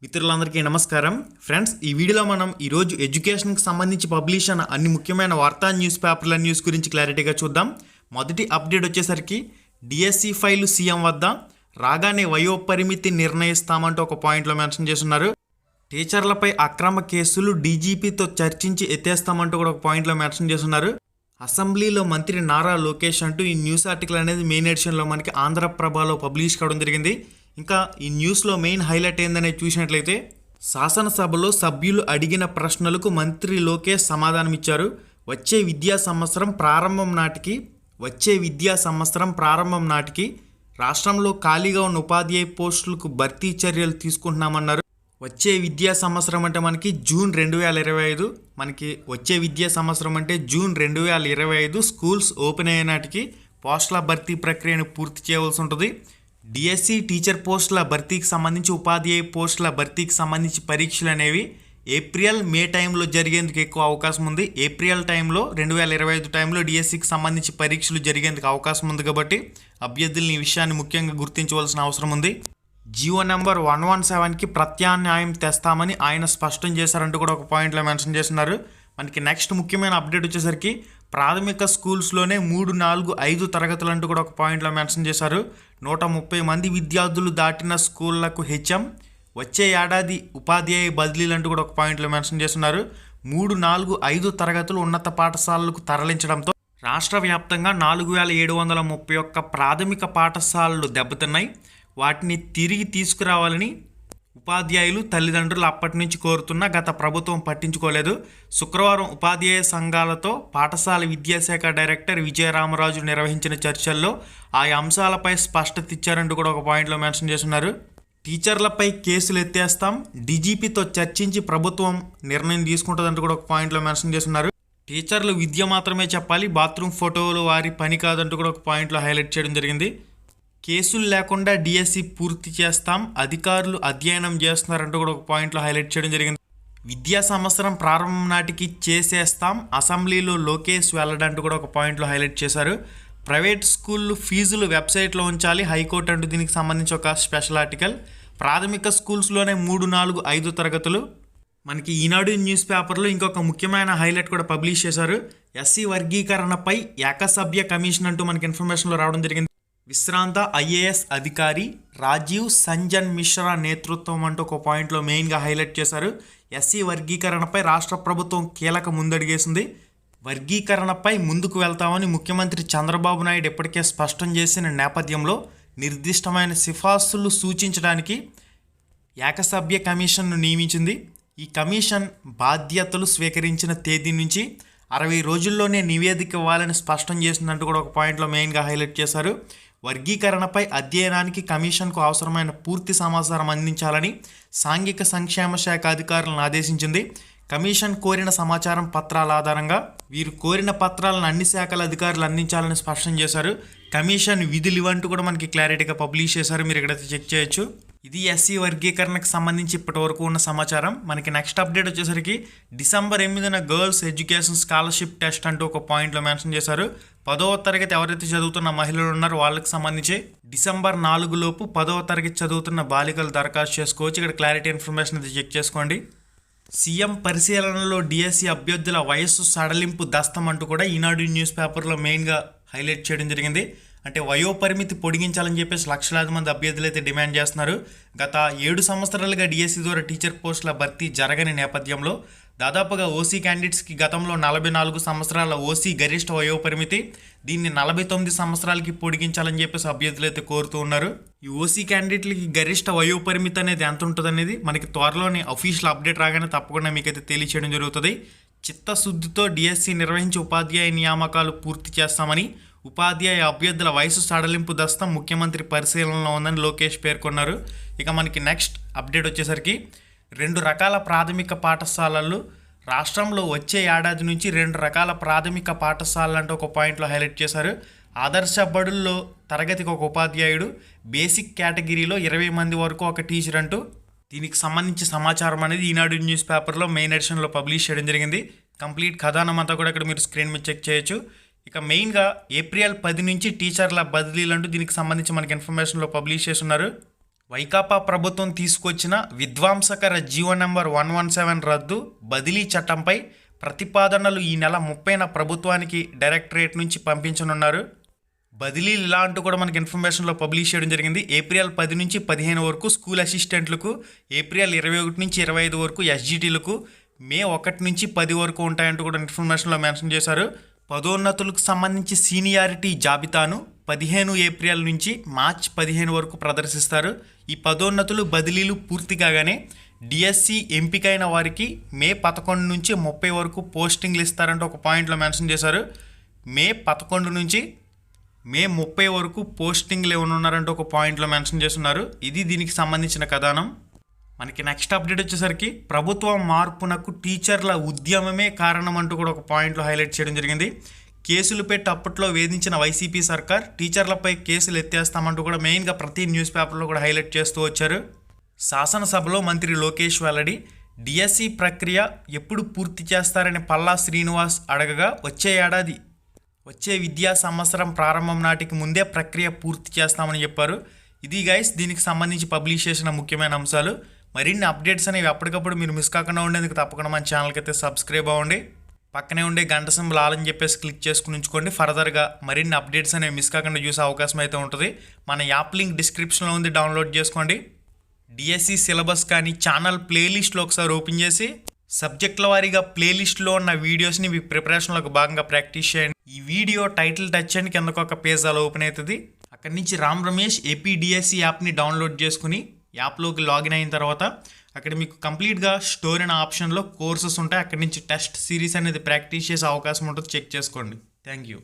మిత్రులందరికీ నమస్కారం ఫ్రెండ్స్. ఈ వీడియోలో మనం ఈరోజు ఎడ్యుకేషన్కి సంబంధించి పబ్లిష్ అయిన అన్ని ముఖ్యమైన వార్తా న్యూస్ పేపర్ల న్యూస్ గురించి క్లారిటీగా చూద్దాం. మొదటి అప్డేట్ వచ్చేసరికి డిఎస్సి ఫైలు సీఎం వద్ద రాగానే వయోపరిమితి నిర్ణయిస్తామంటూ ఒక పాయింట్లో మెన్షన్ చేస్తున్నారు. టీచర్లపై అక్రమ కేసులు డీజీపీతో చర్చించి ఎత్తేస్తామంటూ కూడా ఒక పాయింట్లో మెన్షన్ చేస్తున్నారు. అసెంబ్లీలో మంత్రి నారా లోకేష్ అంటూ ఈ న్యూస్ ఆర్టికల్ అనేది మెయిన్ ఎడిషన్లో మనకి ఆంధ్రప్రభలో పబ్లిష్ కావడం జరిగింది. ఇంకా ఈ న్యూస్లో మెయిన్ హైలైట్ ఏందనేది చూసినట్లయితే శాసనసభలో సభ్యులు అడిగిన ప్రశ్నలకు మంత్రి లోకేష్ సమాధానమిచ్చారు. వచ్చే విద్యా సంవత్సరం ప్రారంభం నాటికి రాష్ట్రంలో ఖాళీగా ఉన్న ఉపాధ్యాయ పోస్టులకు భర్తీ చర్యలు తీసుకుంటున్నామన్నారు. వచ్చే విద్యా సంవత్సరం అంటే మనకి జూన్ 2025, వచ్చే విద్యా సంవత్సరం అంటే జూన్ 2025 స్కూల్స్ ఓపెన్ అయ్యే నాటికి పోస్టుల భర్తీ ప్రక్రియను పూర్తి చేయవలసి ఉంటుంది. డిఎస్సి టీచర్ పోస్టుల భర్తీకి సంబంధించి, ఉపాధ్యాయ పోస్టుల భర్తీకి సంబంధించి పరీక్షలు అనేవి ఏప్రిల్ మే టైంలో జరిగేందుకు ఎక్కువ అవకాశం ఉంది. ఏప్రిల్ టైంలో 2025 టైంలో డిఎస్సికి సంబంధించి పరీక్షలు జరిగేందుకు అవకాశం ఉంది కాబట్టి అభ్యర్థులను ఈ విషయాన్ని ముఖ్యంగా గుర్తించవలసిన అవసరం ఉంది. జియో నెంబర్ 117కి ప్రత్యామ్నాయం తెస్తామని ఆయన స్పష్టం చేశారంటూ కూడా ఒక పాయింట్లో మెన్షన్ చేస్తున్నారు. మనకి నెక్స్ట్ ముఖ్యమైన అప్డేట్ వచ్చేసరికి ప్రాథమిక స్కూల్స్లోనే 3, 4, 5 తరగతులు అంటూ కూడా ఒక పాయింట్లో మెన్షన్ చేశారు. 130 మంది విద్యార్థులు దాటిన స్కూళ్లకు హెచ్ఎం, వచ్చే ఏడాది ఉపాధ్యాయ బదిలీలు అంటూ కూడా ఒక పాయింట్లో మెన్షన్ చేస్తున్నారు. 3, 4, 5 తరగతులు ఉన్నత పాఠశాలలకు తరలించడంతో రాష్ట్ర వ్యాప్తంగా 4731 ప్రాథమిక పాఠశాలలు దెబ్బతిన్నాయి. వాటిని తిరిగి తీసుకురావాలని ఉపాధ్యాయులు, తల్లిదండ్రులు అప్పటి నుంచి కోరుతున్నా గత ప్రభుత్వం పట్టించుకోలేదు. శుక్రవారం ఉపాధ్యాయ సంఘాలతో పాఠశాల విద్యాశాఖ డైరెక్టర్ విజయరామరాజు నిర్వహించిన చర్చల్లో ఆయా అంశాలపై స్పష్టత ఇచ్చారంటూ కూడా ఒక పాయింట్లో మెన్షన్ చేస్తున్నారు. టీచర్లపై కేసులు ఎత్తేస్తాం, డీజీపీతో చర్చించి ప్రభుత్వం నిర్ణయం తీసుకుంటుందంటూ కూడా ఒక పాయింట్లో మెన్షన్ చేస్తున్నారు. టీచర్లు విద్య మాత్రమే చెప్పాలి, బాత్రూమ్ ఫోటోలు వారి పని కాదంటూ కూడా ఒక పాయింట్లో హైలైట్ చేయడం జరిగింది. కేసులు లేకుండా డిఎస్సి పూర్తి చేస్తాం, అధికారులు అధ్యయనం చేస్తున్నారంటూ కూడా ఒక పాయింట్లో హైలైట్ చేయడం జరిగింది. విద్యా సంవత్సరం ప్రారంభం నాటికి చేసేస్తాం, అసెంబ్లీలో లోకేష్ వెల్లడంటూ కూడా ఒక పాయింట్లో హైలైట్ చేశారు. ప్రైవేట్ స్కూళ్ళు ఫీజులు వెబ్సైట్లో ఉంచాలి, హైకోర్టు అంటూ దీనికి సంబంధించి ఒక స్పెషల్ ఆర్టికల్. ప్రాథమిక స్కూల్స్లోనే 3, 4, 5 తరగతులు. మనకి ఈనాడు న్యూస్ పేపర్లో ఇంకొక ముఖ్యమైన హైలైట్ కూడా పబ్లిష్ చేశారు. ఎస్సీ వర్గీకరణపై ఏకసభ్య కమిషన్ అంటూ మనకి ఇన్ఫర్మేషన్లో రావడం జరిగింది. విశ్రాంత ఐఏఎస్ అధికారి రాజీవ్ సంజన్ మిశ్రా నేతృత్వం అంటూ ఒక పాయింట్లో మెయిన్గా హైలైట్ చేశారు. ఎస్సీ వర్గీకరణపై రాష్ట్ర ప్రభుత్వం కీలక ముందడుగేసింది. వర్గీకరణపై ముందుకు వెళ్తామని ముఖ్యమంత్రి చంద్రబాబు నాయుడు ఇప్పటికే స్పష్టం చేసిన నేపథ్యంలో నిర్దిష్టమైన సిఫార్సులు సూచించడానికి ఏకసభ్య కమిషన్ను నియమించింది. ఈ కమిషన్ బాధ్యతలు స్వీకరించిన తేదీ నుంచి 60 రోజుల్లోనే నివేదిక ఇవ్వాలని స్పష్టం చేసిందంటూ కూడా ఒక పాయింట్లో మెయిన్గా హైలైట్ చేశారు. వర్గీకరణపై అధ్యయనానికి కమిషన్కు అవసరమైన పూర్తి సమాచారం అందించాలని సాంఘిక సంక్షేమ శాఖ అధికారులను ఆదేశించింది. కమిషన్ కోరిన సమాచారం పత్రాల ఆధారంగా వీరు కోరిన పత్రాలను అన్ని శాఖల అధికారులు అందించాలని స్పష్టం చేశారు. కమిషన్ విధులు ఇవంటూ కూడా మనకి క్లారిటీగా పబ్లిష్ చేశారు, మీరు ఇక్కడైతే చెక్ చేయొచ్చు. ఇది ఎస్సీ వర్గీకరణకు సంబంధించి ఇప్పటి వరకు ఉన్న సమాచారం. మనకి నెక్స్ట్ అప్డేట్ వచ్చేసరికి డిసెంబర్ 8న గర్ల్స్ ఎడ్యుకేషన్ స్కాలర్షిప్ టెస్ట్ అంటూ ఒక పాయింట్లో మెన్షన్ చేశారు. 10వ తరగతి ఎవరైతే చదువుతున్న మహిళలు ఉన్నారో వాళ్ళకి సంబంధించి డిసెంబర్ 4 లోపు 10వ తరగతి చదువుతున్న బాలికలు దరఖాస్తు చేసుకోవచ్చు. ఇక్కడ క్లారిటీ ఇన్ఫర్మేషన్ అయితే చెక్ చేసుకోండి. సీఎం పరిశీలనలో డిఎస్సి అభ్యర్థుల వయస్సు సడలింపు దస్తం అంటూ కూడా ఈనాడు న్యూస్ పేపర్లో మెయిన్గా హైలైట్ చేయడం జరిగింది. అంటే వయోపరిమితి పొడిగించాలని చెప్పేసి లక్షలాది మంది అభ్యర్థులు అయితే డిమాండ్ చేస్తున్నారు. గత 7 సంవత్సరాలుగా డిఎస్సి ద్వారా టీచర్ పోస్టుల భర్తీ జరగని నేపథ్యంలో దాదాపుగా ఓసీ క్యాండిడేట్స్కి గతంలో 44 సంవత్సరాల ఓసీ గరిష్ట వయోపరిమితి, దీన్ని 49 సంవత్సరాలకి పొడిగించాలని చెప్పేసి అభ్యర్థులు అయితే కోరుతూ ఉన్నారు. ఈ ఓసీ క్యాండిడేట్లకి గరిష్ట వయోపరిమితి అనేది ఎంత ఉంటుంది అనేది మనకి త్వరలోనే అఫీషియల్ అప్డేట్ రాగానే తప్పకుండా మీకైతే తెలియచేయడం జరుగుతుంది. చిత్తశుద్ధితో డిఎస్సి నిర్వహించి ఉపాధ్యాయ నియామకాలు పూర్తి చేస్తామని, ఉపాధ్యాయ అభ్యర్థుల వయసు సడలింపు దస్తం ముఖ్యమంత్రి పరిశీలనలో ఉందని లోకేష్ పేర్కొన్నారు. ఇక మనకి నెక్స్ట్ అప్డేట్ వచ్చేసరికి 2 రకాల ప్రాథమిక పాఠశాలలు రాష్ట్రంలో వచ్చే ఏడాది నుంచి 2 రకాల ప్రాథమిక పాఠశాలలు అంటూ ఒక పాయింట్లో హైలైట్ చేశారు. ఆదర్శ బడుల్లో తరగతికి ఒక ఉపాధ్యాయుడు, బేసిక్ కేటగిరీలో 20 మంది వరకు ఒక టీచర్ అంటూ దీనికి సంబంధించి సమాచారం అనేది ఈనాడు న్యూస్ పేపర్లో మెయిన్ ఎడిషన్లో పబ్లిష్ చేయడం జరిగింది. కంప్లీట్ కథనం అంతా కూడా ఇక్కడ మీరు స్క్రీన్ మీద చెక్ చేయొచ్చు. ఇక మెయిన్గా ఏప్రిల్ 10 నుంచి టీచర్ల బదిలీలు అంటూ దీనికి సంబంధించి మనకి ఇన్ఫర్మేషన్లో పబ్లిష్ చేస్తున్నారు. వైకాపా ప్రభుత్వం తీసుకొచ్చిన విధ్వంసకర జీవో నెంబర్ 117 రద్దు బదిలీ చట్టంపై ప్రతిపాదనలు ఈ నెల 30న ప్రభుత్వానికి డైరెక్టరేట్ నుంచి పంపించనున్నారు. బదిలీలు ఇలా అంటూ కూడా మనకి ఇన్ఫర్మేషన్లో పబ్లిష్ చేయడం జరిగింది. ఏప్రిల్ 10 నుంచి 15 వరకు స్కూల్ అసిస్టెంట్లకు, ఏప్రిల్ 21 నుంచి 25 వరకు ఎస్జిటీలకు, మే 1 నుంచి 10 వరకు ఉంటాయంటూ కూడా ఇన్ఫర్మేషన్లో మెన్షన్ చేశారు. పదోన్నతులకు సంబంధించి సీనియారిటీ జాబితాను 15 ఏప్రిల్ నుంచి మార్చ్ 15 వరకు ప్రదర్శిస్తారు. ఈ పదోన్నతులు బదిలీలు పూర్తి కాగానే డిఎస్సి ఎంపికైన వారికి మే 11 నుంచి 30 వరకు పోస్టింగ్లు ఇస్తారంటే ఒక పాయింట్లో మెన్షన్ చేశారు. మే 11 నుంచి మే 30 వరకు పోస్టింగ్లు ఏమన్నారంటే ఒక పాయింట్లో మెన్షన్ చేస్తున్నారు. ఇది దీనికి సంబంధించిన కథనం. మనకి నెక్స్ట్ అప్డేట్ వచ్చేసరికి ప్రభుత్వం మార్పునకు టీచర్ల ఉద్యమమే కారణం అంటూ కూడా ఒక పాయింట్లో హైలైట్ చేయడం జరిగింది. కేసులు పెట్టి అప్పట్లో వేధించిన వైసీపీ సర్కార్ టీచర్లపై కేసులు ఎత్తేస్తామంటూ కూడా మెయిన్గా ప్రతి న్యూస్ పేపర్లో కూడా హైలైట్ చేస్తూ వచ్చారు. శాసనసభలో మంత్రి లోకేష్ వెల్లడి. డిఎస్సి ప్రక్రియ ఎప్పుడు పూర్తి చేస్తారని పల్లా శ్రీనివాస్ అడగగా వచ్చే విద్యా సంవత్సరం ప్రారంభం నాటికి ముందే ప్రక్రియ పూర్తి చేస్తామని చెప్పారు. ఇది గైస్ దీనికి సంబంధించి పబ్లిష్ చేసిన ముఖ్యమైన అంశాలు. మరిన్ని అప్డేట్స్ అనేవి అప్పటికప్పుడు మీరు మిస్ కాకుండా ఉండేందుకు తప్పకుండా మన ఛానల్కి అయితే సబ్స్క్రైబ్ అవ్వండి. పక్కనే ఉండే గంట సింబల్ ఆల్ అని చెప్పేసి క్లిక్ చేసుకుని ఉంచుకోండి. ఫర్దర్గా మరిన్ని అప్డేట్స్ అనేవి మిస్ కాకుండా చూసే అవకాశం అయితే ఉంటుంది. మన యాప్ లింక్ డిస్క్రిప్షన్లో ఉంది, డౌన్లోడ్ చేసుకోండి. డిఎస్సి సిలబస్ కానీ ఛానల్ ప్లేలిస్ట్లో ఒకసారి ఓపెన్ చేసి సబ్జెక్టుల వారీగా ప్లేలిస్ట్లో ఉన్న వీడియోస్ని మీ ప్రిపరేషన్లో భాగంగా ప్రాక్టీస్ చేయండి. ఈ వీడియో టైటిల్ టచ్ చేయండి, కిందకు ఒక పేజ్ అలా ఓపెన్ అవుతుంది. అక్కడి నుంచి రామ్ రమేష్ ఏపీ డిఎస్సి యాప్ని డౌన్లోడ్ చేసుకుని యాప్లోకి లాగిన్ అయిన తర్వాత అక్కడ మీకు కంప్లీట్గా స్టోర్ అనే ఆప్షన్లో కోర్సెస్ ఉంటాయి. అక్కడి నుంచి టెస్ట్ సిరీస్ అనేది ప్రాక్టీస్ చేసే అవకాశం ఉంటుంది, చెక్ చేసుకోండి. Thank you.